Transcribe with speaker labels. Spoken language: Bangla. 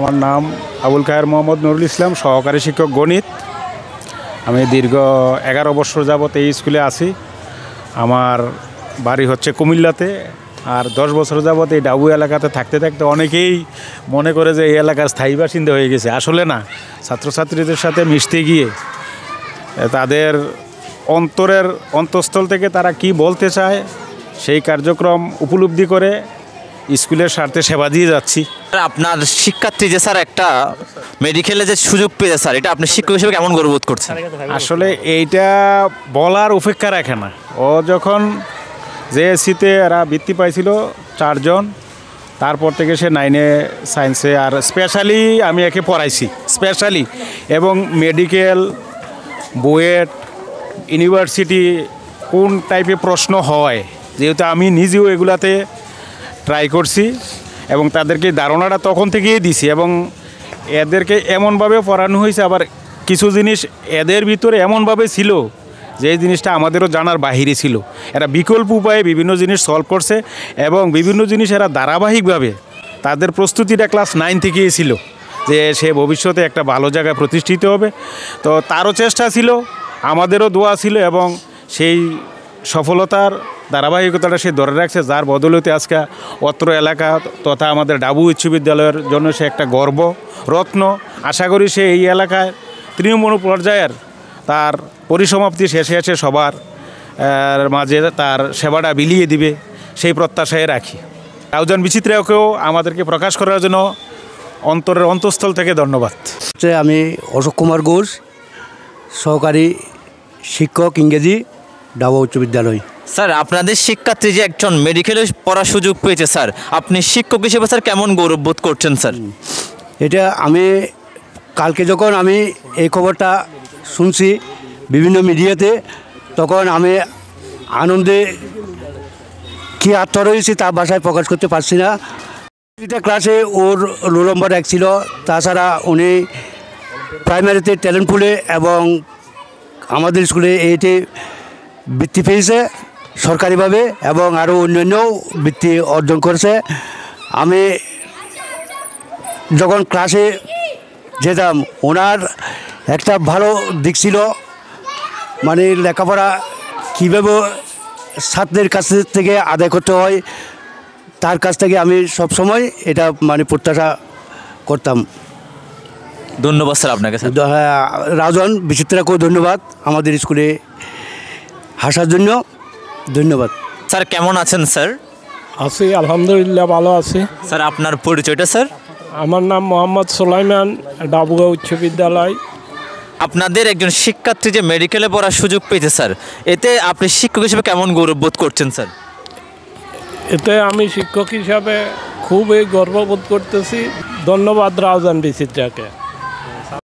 Speaker 1: আমার নাম আবুল খায়ের মোহাম্মদ নুরুল ইসলাম, সহকারী শিক্ষক গণিত। আমি দীর্ঘ 11 বছর যাবত এই স্কুলে আছি। আমার বাড়ি হচ্ছে কুমিল্লাতে, আর 10 বছর যাবত এই ডাবু এলাকাতে থাকতে থাকতে অনেকেই মনে করে যে এই এলাকার স্থায়ী বাসিন্দা হয়ে গেছে। আসলে না, ছাত্রছাত্রীদের সাথে মিশতে গিয়ে তাদের অন্তঃস্থল থেকে তারা কি বলতে চায় সেই কার্যক্রম উপলব্ধি করে স্কুলের স্বার্থে সেবা দিয়ে যাচ্ছি।
Speaker 2: আপনার শিক্ষার্থী যে স্যার একটা মেডিকেলে যে সুযোগ পেয়েছে স্যার, এটা আপনি শিক্ষক হিসেবে কেমন গর্ববোধ করছেন?
Speaker 1: আসলে এইটা বলার অপেক্ষা রাখে না। ও যখন জেএসসিতে এরা বৃত্তি পাইছিল 4 জন, তারপর থেকে সে 9-এ সায়েন্সে, আর স্পেশালি আমি একে পড়াইছি স্পেশালি, এবং মেডিকেল, বুয়েট, ইউনিভার্সিটি কোন টাইপের প্রশ্ন হয়, যেহেতু আমি নিজেও এগুলাতে ট্রাই করছি এবং তাদেরকে ধারণাটা তখন থেকেই দিছি, এবং এদেরকে এমনভাবে পড়ানো হয়েছে। আবার কিছু জিনিস এদের ভিতরে এমনভাবে ছিল যে এই জিনিসটা আমাদেরও জানার বাহিরে ছিল। এরা বিকল্প উপায়ে বিভিন্ন জিনিস সলভ করছে, এবং বিভিন্ন জিনিস এরা ধারাবাহিকভাবে তাদের প্রস্তুতিটা ক্লাস 9 থেকেই ছিল যে সে ভবিষ্যতে একটা ভালো জায়গায় প্রতিষ্ঠিত হবে। তো তারও চেষ্টা ছিল, আমাদেরও দোয়া ছিল, এবং সেই সফলতার ধারাবাহিকতাটা সে ধরে রাখছে, যার বদৌলতে আজকে অত্র এলাকা তথা আমাদের ডাবু উচ্চ বিদ্যালয়ের জন্য সে একটা গর্ব, রত্ন। আশা করি সে এই এলাকায় তৃণমূল পর্যায়ের তার পরিসমাপ্তি শেষে এসে সবার মাঝে তার সেবাটা বিলিয়ে দিবে, সেই প্রত্যাশায় রাখি। রাউজান বিচিত্রাকেও আমাদেরকে প্রকাশ করার জন্য অন্তরের অন্তঃস্থল থেকে ধন্যবাদ।
Speaker 3: আমি অশোক কুমার ঘোষ, সহকারী শিক্ষক ইংরেজি, ডাবু উচ্চ বিদ্যালয়।
Speaker 2: স্যার, আপনাদের শিক্ষার্থী যে একজন মেডিকেলে পড়ার সুযোগ পেয়েছে স্যার, আপনি শিক্ষক হিসেবে স্যার কেমন গৌরববোধ করছেন স্যার?
Speaker 3: এটা আমি কালকে যখন আমি এই খবরটা শুনছি বিভিন্ন মিডিয়াতে, তখন আমি আনন্দে কী আত্মহারা হয়েছি তা ভাষায় প্রকাশ করতে পারছি না। এটা ক্লাসে ওর রোল নম্বর 1 ছিল। তাছাড়া উনি প্রাইমারিতে ট্যালেন্ট পুলে এবং আমাদের স্কুলে এইতে বৃত্তি পেয়েছে সরকারিভাবে, এবং আরও অন্যান্য বৃত্তি অর্জন করেছে। আমি যখন ক্লাসে যেতাম, ওনার একটা ভালো দিক ছিল, মানে লেখাপড়া কীভাবে ছাত্রের কাছ থেকে আদায় করতে হয়, তার কাছ থেকে আমি সবসময় এটা মানে প্রত্যাশা করতাম।
Speaker 2: ধন্যবাদ স্যার আপনাকে। স্যার,
Speaker 3: রাজন বিচিত্রাকেও ধন্যবাদ আমাদের স্কুলে আসার জন্য, ধন্যবাদ।
Speaker 2: স্যার কেমন আছেন স্যার?
Speaker 4: আছি, আলহামদুলিল্লাহ ভালো আছি।
Speaker 2: স্যার আপনার পরিচয়টা স্যার?
Speaker 4: আমার নাম মোহাম্মদ সুলাইমান, ডাবুগা উচ্চ বিদ্যালয়।
Speaker 2: আপনাদের একজন শিক্ষার্থী যে মেডিকেলে পড়ার সুযোগ পেয়েছে স্যার, এতে আপনি শিক্ষক হিসেবে কেমন গৌরববোধ করছেন স্যার?
Speaker 4: এতে আমি শিক্ষক হিসাবে খুবই গর্ববোধ করতেছি। ধন্যবাদ রাউজান বিচিত্রাকে।